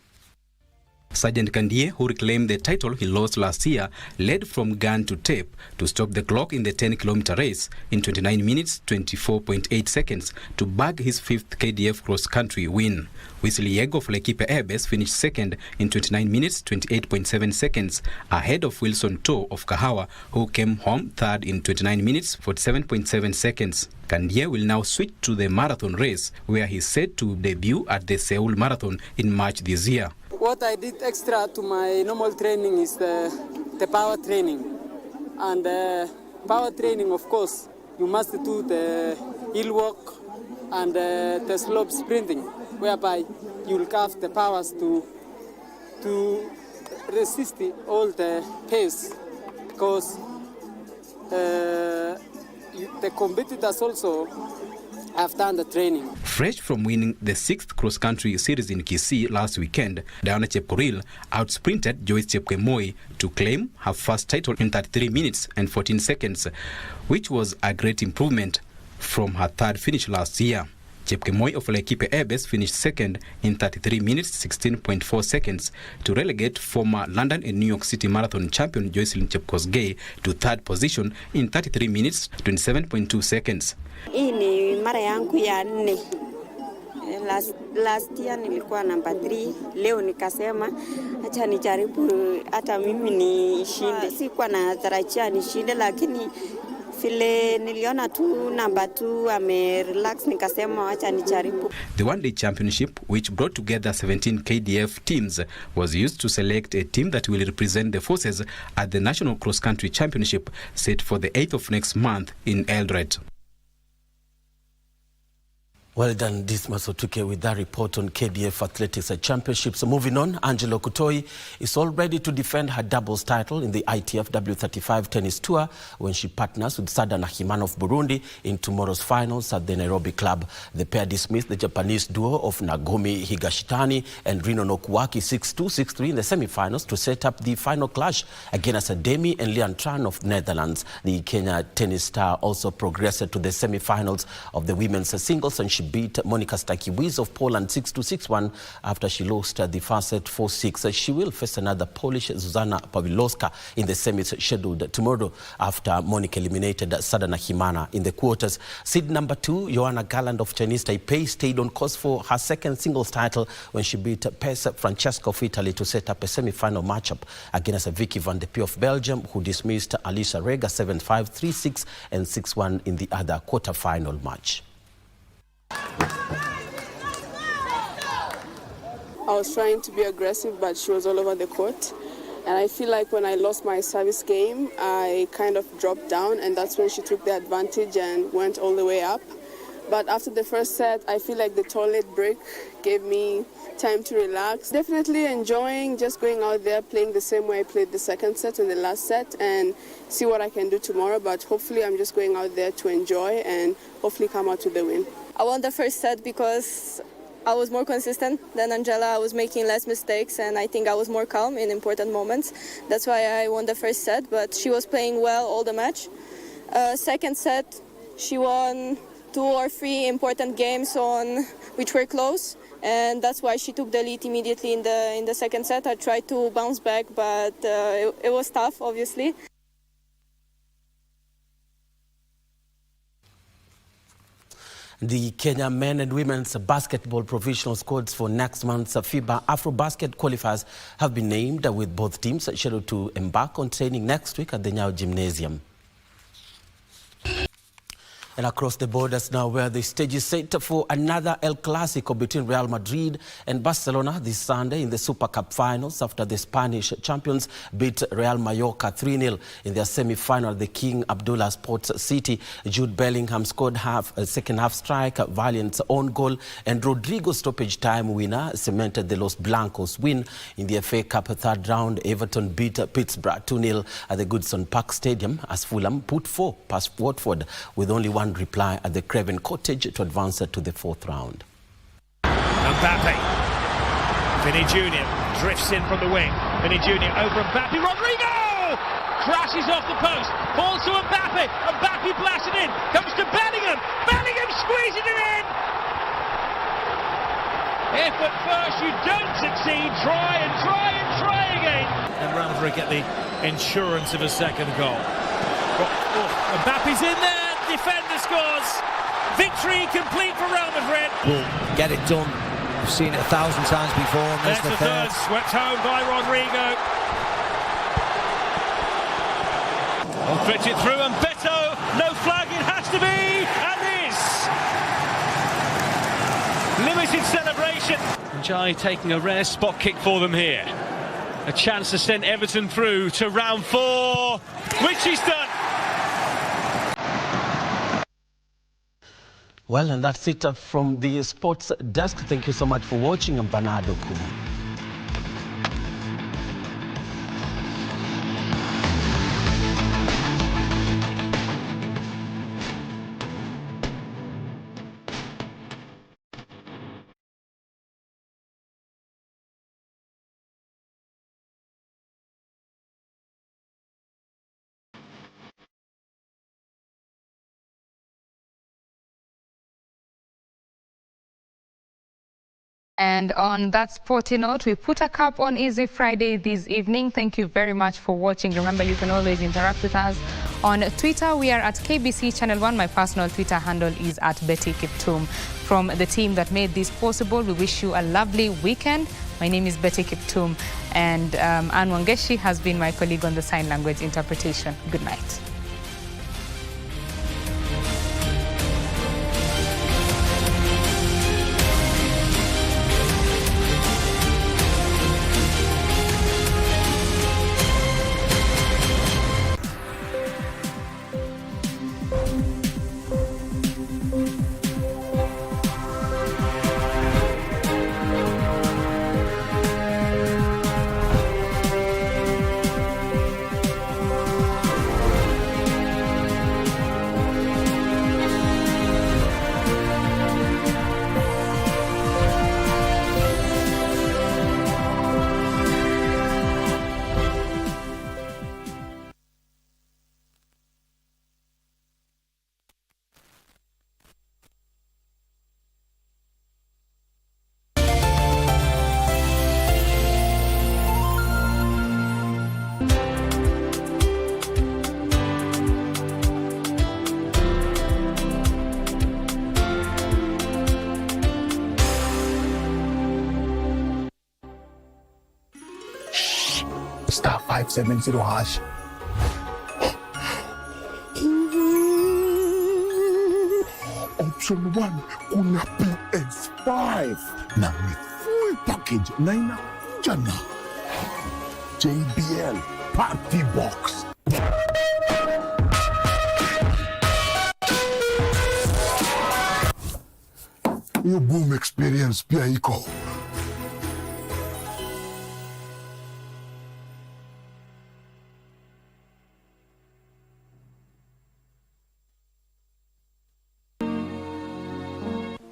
Sergeant Kandie, who reclaimed the title he lost last year, led from gun to tape to stop the clock in the 10-kilometer race in 29 minutes 24.8 seconds to bag his 5th KDF cross-country win. Wesley Yego of Laikipia Airbase finished second in 29 minutes 28.7 seconds, ahead of Wilson Toh of Kahawa, who came home third in 29 minutes 47.7 seconds. Kandie will now switch to the marathon race, where he's set to debut at the Seoul Marathon in March this year. What I did extra to my normal training is the power training. And power training, of course, you must do the hill walk and the slope sprinting, whereby you will have the powers to resist all the pace, because the competitors also have done the training. Fresh from winning the 6th cross-country series in Kisii last weekend, Diana Chepkorir outsprinted Joyce Chepkemoi to claim her first title in 33 minutes and 14 seconds, which was a great improvement from her third finish last year. Chepkemoi of Laikipia Airbase finished second in 33 minutes 16.4 seconds to relegate former London and New York City Marathon champion Joycelyn Chepkosgei to third position in 33 minutes 27.2 seconds. Hii ni mara yangu ya 4. Last year nilikuwa number 3. Leo nikasema acha nijaribu hata mimi nishinde. Sikuwa natarajia nishinde, lakini vile niliona tu number 2 amerelax, nikasema acha nijaribu. The one-day championship, which brought together 17 KDF teams, was used to select a team that will represent the forces at the National Cross Country Championship set for the 8th of next month in Eldoret. Well done, Dismas Otuke, with that report on KDF Athletics Championships. So moving on, Angelo Kutoi is all ready to defend her doubles title in the ITF W35 tennis tour when she partners with Sada Nahimana of Burundi in tomorrow's finals at the Nairobi club. The pair dismissed the Japanese duo of Nagomi Higashitani and Rino Nokuaki 6-2, 6-3 in the semi-finals to set up the final clash against Demi and Lian Tran of Netherlands. The Kenya tennis star also progressed to the semi-finals of the women's singles, and she beat Monica Stakiewicz of Poland 6-2, 6-1 after she lost the first set 4-6. She will face another Polish Zuzana Pawlowska in the semis scheduled tomorrow after Monica eliminated Sada Nahimana in the quarters. Seed number 2, Joanna Garland of Chinese Taipei, stayed on course for her second singles title when she beat Pes Francesca of Italy to set up a semi-final matchup against Vicky van de Pie of Belgium, who dismissed Alicia Rega 7-5, 3-6 and 6-1 in the other quarter-final match. I was trying to be aggressive, but she was all over the court. And I feel like when I lost my service game, I kind of dropped down, and that's when she took the advantage and went all the way up. But after the first set, I feel like the toilet break gave me time to relax. Definitely enjoying just going out there, playing the same way I played the second set and the last set, and see what I can do tomorrow. But hopefully I'm just going out there to enjoy and hopefully come out with the win. I won the first set because I was more consistent than Angela. I was making less mistakes, and I think I was more calm in important moments. That's why I won the first set, but she was playing well all the match. Second set, she won 2 or 3 important games on which were close, and that's why she took the lead immediately in the second set. I tried to bounce back, but it was tough, obviously. The Kenya men and women's basketball provisional squads for next month's FIBA AfroBasket qualifiers have been named, with both teams scheduled to embark on training next week at the Nyao Gymnasium. And across the borders now, where the stage is set for another El Clasico between Real Madrid and Barcelona this Sunday in the Super Cup finals after the Spanish champions beat Real Mallorca 3-0 in their semi-final at the King Abdullah Sports City. Jude Bellingham scored a second-half strike, Valiant's own goal, and Rodrigo's stoppage time winner cemented the Los Blancos' win in the FA Cup third round. Everton beat Pittsburgh 2-0 at the Goodson Park Stadium as Fulham put 4 past Watford with only one reply at the Craven Cottage to advance to the fourth round. Mbappe. Vinny Jr. drifts in from the wing. Vinny Jr. over Mbappe. Rodrigo! Crashes off the post. Falls to Mbappe. Mbappe blasts it in. Comes to Bellingham. Bellingham squeezes it in! If at first you don't succeed, try and try and try again. And Real Madrid get the insurance of a second goal. Mbappe's in there, defender scores. Victory complete for Real Madrid. Will get it done. We've seen it 1,000 times before. And there's the third, swept home by Rodrigo. Flicked it through and Beto, no flag, it has to be, and is. Limited celebration. Jai taking a rare spot kick for them here. A chance to send Everton through to round 4, which he's done. Well, and that's it from the sports desk. Thank you so much for watching. I'm Bernardo Kumu. And on that sporty note, we put a cap on Easy Friday this evening. Thank you very much for watching. Remember, you can always interact with us on Twitter. We are at KBC Channel 1. My personal Twitter handle is at Betty Kiptum. From the team that made this possible, we wish you a lovely weekend. My name is Betty Kiptum, and Anne Wangeshi has been my colleague on the sign language interpretation. Good night. Star 570 hash. Option 1 kuna PS5 na ni full package na inakuja na JBL Party Box. Your boom experience pia iko.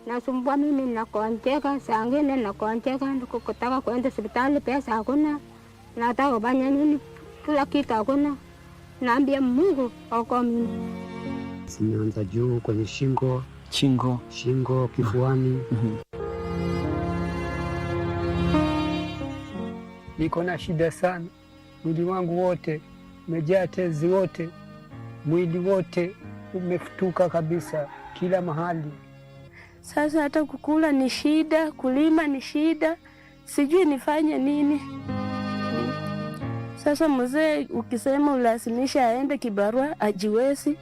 Nasumbua mimi nakonjeka, saa ngine nakonjeka, kutaka kwenda hospitali pesa hakuna, nataka kufanya nini, kila kitu hakuna, naambia Mungu okoa mimi. Simeanza juu kwenye shingo, kifuani. Niko na shida sana, mwili wangu wote umejaa tezi, wote mwili wote umefutuka kabisa kila mahali. Sasa hata kukula ni shida, kulima ni shida, sijui nifanye nini. Sasa mzee ukisema ulazimisha aende kibarua, ajiwezi.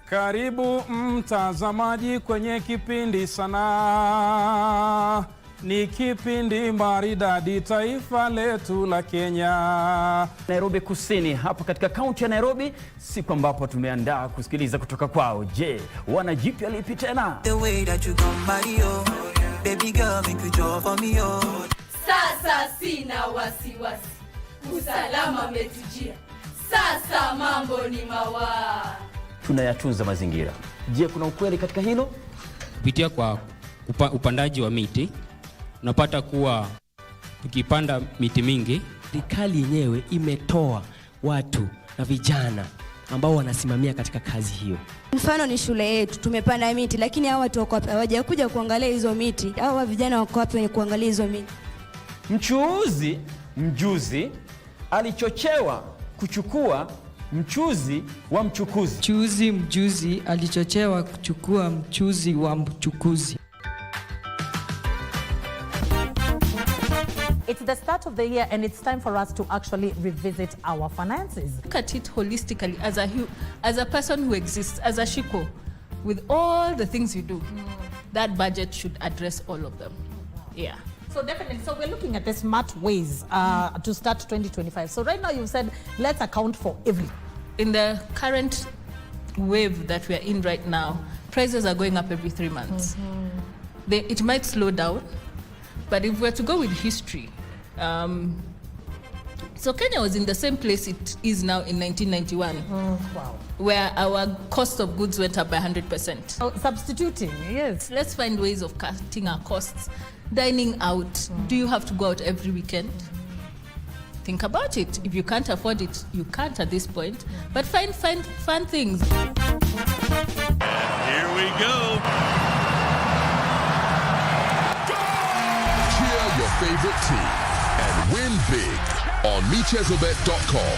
Karibu mtazamaji kwenye kipindi Sanaa. Ni kipindi maridadi taifa letu la Kenya. Nairobi Kusini, hapa katika kaunti ya Nairobi, siku ambapo tumeandaa kusikiliza kutoka kwao. Je, wana jipya lipi tena? The way that you come Mario, baby girl make you draw for me oh. Sasa sina wasiwasi, usalama umetujia. Sasa mambo ni mawa. Tunayatunza mazingira. Je, kuna ukweli katika hilo? Kupitia kwa upandaji wa miti, unapata kuwa tukipanda miti mingi, serikali yenyewe imetoa watu na vijana ambao wanasimamia katika kazi hiyo. Mfano ni shule yetu, tumepanda miti, lakini hawa watu wako wapi? Hawajakuja kuangalia hizo miti. Hawa vijana wako wapi wenye kuangalia hizo miti? Mjuzi alichochewa kuchukua mchuzi wa mchukuzi. Mjuzi alichochewa kuchukua mchuzi wa mchukuzi. It's the start of the year and it's time for us to actually revisit our finances. Look at it holistically as a person who exists, as a Shiko, with all the things you do. That budget should address all of them. Yeah. So definitely, so we're looking at the smart ways to start 2025. So right now you've said, let's account for everything. In the current wave that we're in right now, prices are going up every 3 months. It might slow down, but if we're to go with history, so Kenya was in the same place it is now in 1991, where our cost of goods went up by 100%. Oh, substituting, yes. Let's find ways of cutting our costs. Dining out, do you have to go out every weekend? Think about it. If you can't afford it, you can't at this point. But find fun things. Here we go. Cheer your favorite team and win big on MeChezobet.com.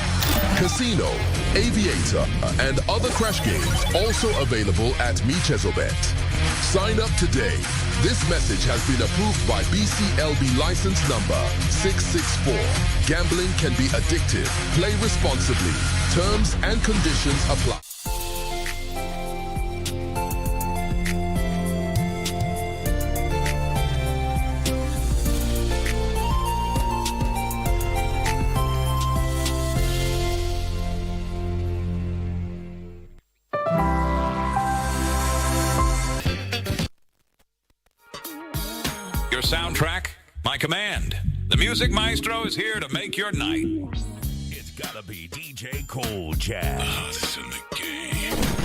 Casino, Aviator, and other crash games also available at MeChezobet. Sign up today. This message has been approved by BCLB license number 664. Gambling can be addictive. Play responsibly. Terms and conditions apply. Your soundtrack, my command. The music maestro is here to make your night. It's gotta be DJ Cold Jazz. Hottest in the game.